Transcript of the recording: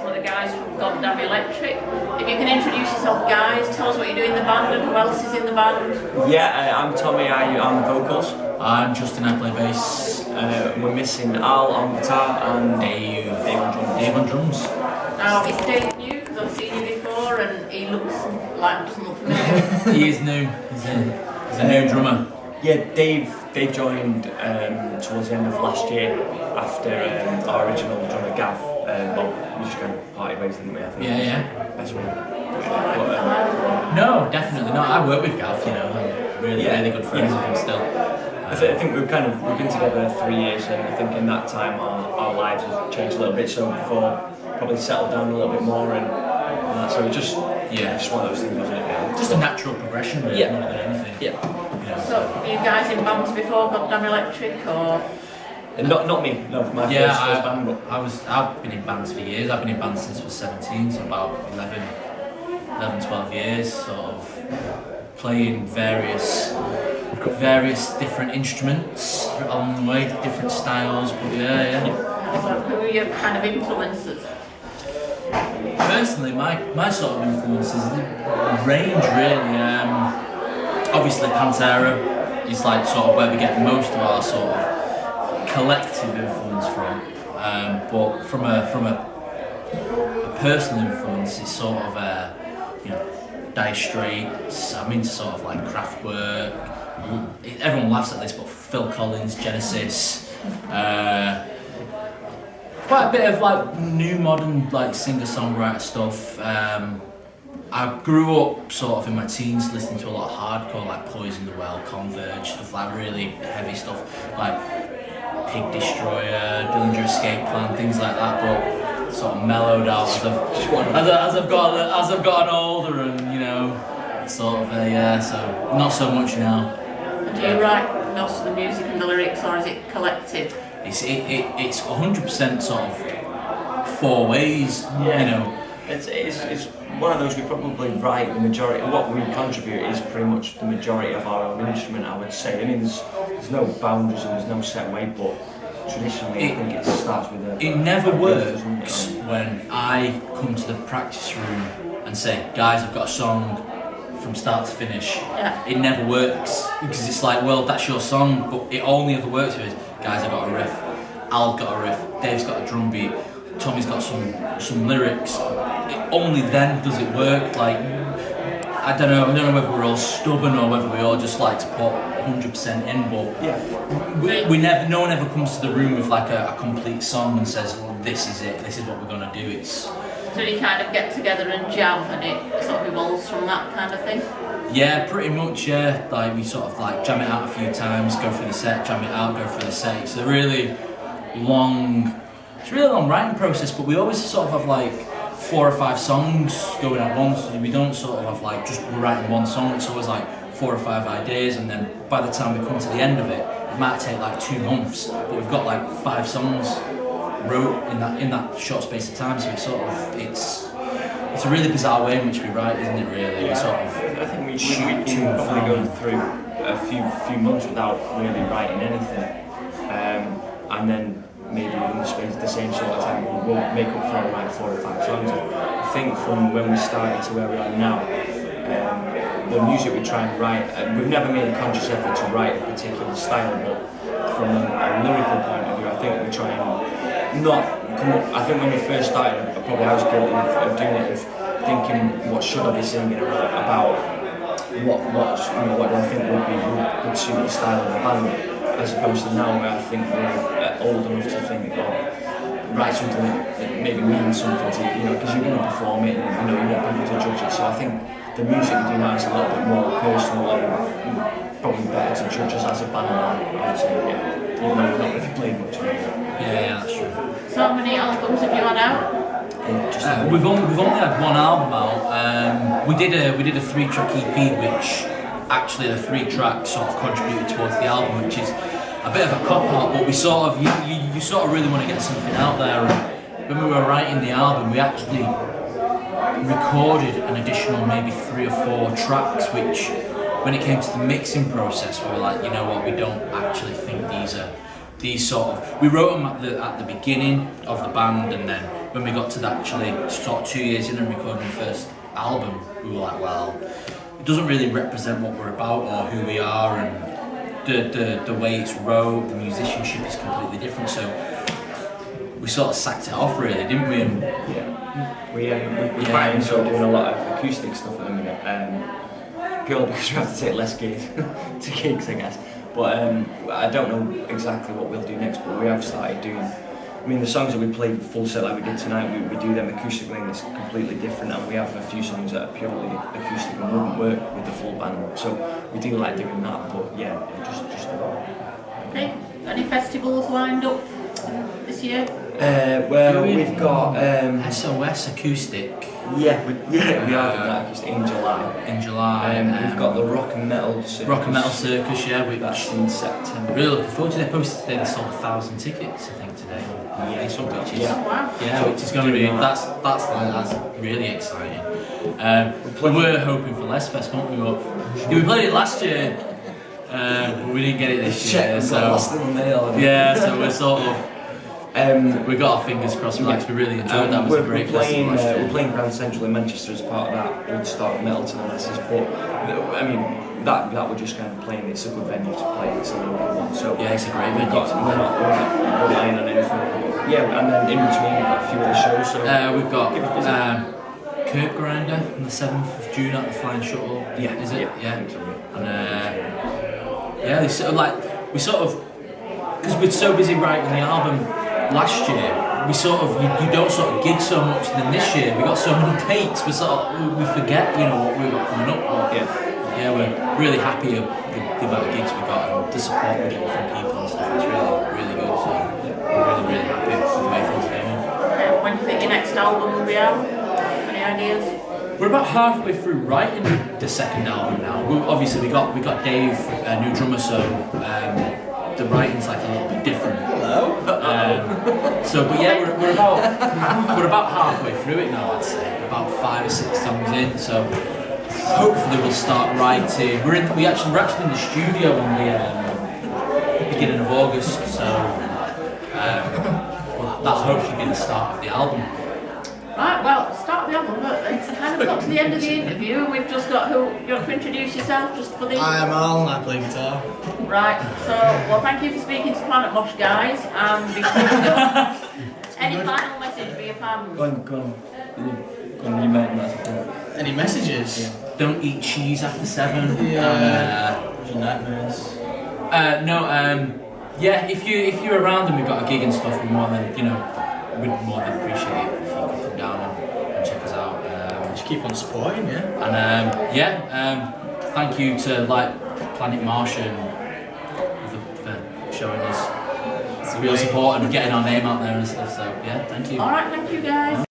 some of the guys from Goddamn Electric. If you can introduce yourself, guys, tell us what you do in the band and who else is in the band. Yeah, I'm Tommy, I'm vocals. I'm Justin, I play bass. We're missing Al on guitar and Dave on drums. Now, is Dave new? Because I've seen you before and he looks like doesn't look familiar. He is new. He's a new drummer. Yeah, Dave joined towards the end of last year after our original drummer Gav. We just kind of parted ways, didn't we? I think. Yeah. Best way. No, definitely not. I work with Gav, you know. I'm really good friends with him still. I think we've been together 3 years, and I think in that time our lives have changed a little bit. So before probably settled down a little bit more, and so it just one of those things, wasn't it? Yeah. Just a natural progression, really, more than anything. Yeah. So, were you guys in bands before Goddamn Electric, or? Not me. No, my first band. But I've been in bands for years. I've been in bands since I was 17, so about 11, 12 years, sort of playing various different instruments along the way, different styles. But yeah. So, who are your kind of influences? Personally, my sort of influences range really. Obviously, Pantera is like sort of where we get most of our sort of collective influence from. But from a personal influence, it's sort of Dire Straits. I'm into sort of like Kraftwerk. Everyone laughs at this, but Phil Collins, Genesis. Quite a bit of like new modern like singer-songwriter stuff. I grew up sort of in my teens listening to a lot of hardcore, like Poison the Well, Converge, stuff like really heavy stuff, like Pig Destroyer, Dillinger Escape Plan, things like that. But sort of mellowed out as I've gotten older, and sort of so not so much now. And do you write most of the music and the lyrics, or is it collective? It's 100% sort of four ways, It's one of those we probably write the majority. What we contribute is pretty much the majority of our own instrument, I would say. I mean, there's no boundaries and there's no set way, but traditionally I think it starts with a... It never works when I come to the practice room and say, guys, I've got a song from start to finish. Yeah. It never works, because it's like, well, that's your song, but it only ever works with, guys, I've got a riff, Al's got a riff, Dave's got a drum beat, Tommy's got some lyrics. Only then does it work. Like, I don't know whether we're all stubborn or whether we all just like to put 100% in, but no one ever comes to the room with like a complete song and says, well, this is it, this is what we're gonna do. So you kind of get together and jam, and it sort of evolves from that kind of thing? Yeah, pretty much, yeah. Like, we sort of like jam it out a few times, go through the set, jam it out, go through the set. It's a really long writing process, but we always sort of have like 4 or 5 songs going at once. We don't sort of have like just writing one song. It's always like 4 or 5 ideas, and then by the time we come to the end of it, it might take like 2 months, but we've got like 5 songs wrote in that short space of time. So it's sort of it's a really bizarre way in which we write, isn't it? Really, we sort of. I think we can probably go through a few months without really writing anything, and then maybe in the space the same sort of time we'll make up for like 4 or 5 songs. I think from when we started to where we are now, the music we try and write, we've never made a conscious effort to write a particular style, but from a lyrical point of view, I think we try and not come up. I think when we first started, probably I was guilty of doing it, of thinking what should I be singing about, what do I think would suit the style of the band, as opposed to now where I think we're old enough to think, write something that maybe means something to you, because you're going to perform it, and you want people to judge it. So I think the music we do now is a little bit more personal and probably better to judge us as a band. I would say, even though we've not really played much. Yeah, that's true. So how many albums have you had out? We've only had one album out. We did a 3-track EP, which actually the 3 tracks sort of contributed towards the album, which is a bit of a cop out. But we sort of you sort of really want to get something out there. And when we were writing the album, we actually recorded an additional maybe 3 or 4 tracks, which when it came to the mixing process, we were like, you know what, we don't actually think these sort of, we wrote them at the beginning of the band, and then when we got to that actually sort of 2 years in and recording the first album, we were like, well, it doesn't really represent what we're about or who we are, and the way it's wrote, the musicianship is completely different. So we sort of sacked it off, really, didn't we? And we're finding sort of doing a lot of acoustic stuff at the minute, purely because we have to take less gigs to gigs, I guess. But I don't know exactly what we'll do next, but we have started doing. I mean, the songs that we played full set like we did tonight, we do them acoustically, and it's completely different. And we have a few songs that are purely acoustic and wouldn't work with the full band. So we do like doing that, but yeah, just about. Okay. Any festivals lined up this year? Well, we've got SOS Acoustic. we are doing that acoustic in July. In July. We've got the Rock and Metal Circus. Rock and Metal Circus, yeah, which That's in September. really looking forward to. They posted today they sold 1,000 tickets, I think, today. Yeah, which is, yeah. Wow. yeah, which is going to be that's really exciting. We were hoping for less fest, weren't we? But we played it last year, but we didn't get it this year. So lost in the mail. yeah, so we're sort of. We got our fingers crossed for that because we really enjoyed that. It was a great festival last year. We're playing Grand Central in Manchester as part of that Woodstock Metal to the Masses, but I mean that we're just kind of playing. It's a good venue to play. It's a local one, so yeah, it's a great we're venue. not relying on anything. Yeah, and then in between we've got a few other shows. So we've got Curb Grinder on the 7th of June at the Flying Shuttle. Yeah, is it? Yeah. And yeah, they sort of because we're so busy writing the album last year, we sort of you don't sort of gig so much. Than this year, we got so many dates. We forget, what we've got coming up. But yeah, we're really happy with the amount of gigs we got and the support we're getting from people and stuff. It's really good. So we're really happy with the way things are going. When do you think your next album will be out? Any ideas? We're about halfway through writing the second album now. Obviously, we got Dave, a new drummer, so the writing's like a little bit different. Hello. But yeah, we're about halfway through it now. I'd say we're about 5 or 6 songs in. So hopefully we'll start writing. We're actually in the studio in the beginning of August. So that'll hopefully be the start of the album. Right, well, start the album, but it's kind of got to the end of the interview, and we've just got you want to introduce yourself just for the... I am Al, and I play guitar. Right, so, well, thank you for speaking to PlanetMosh, guys, and before we go, any final message for your fans? Go on, you might not. Any messages? Yeah. Don't eat cheese after 7. Nightmares. Yeah, if you're around and we've got a gig and stuff, we'd more than appreciate it if you could come down and check us out. Just keep on supporting, yeah. And thank you to PlanetMosh for showing us real support and getting our name out there and stuff. So yeah, thank you. Alright, thank you guys.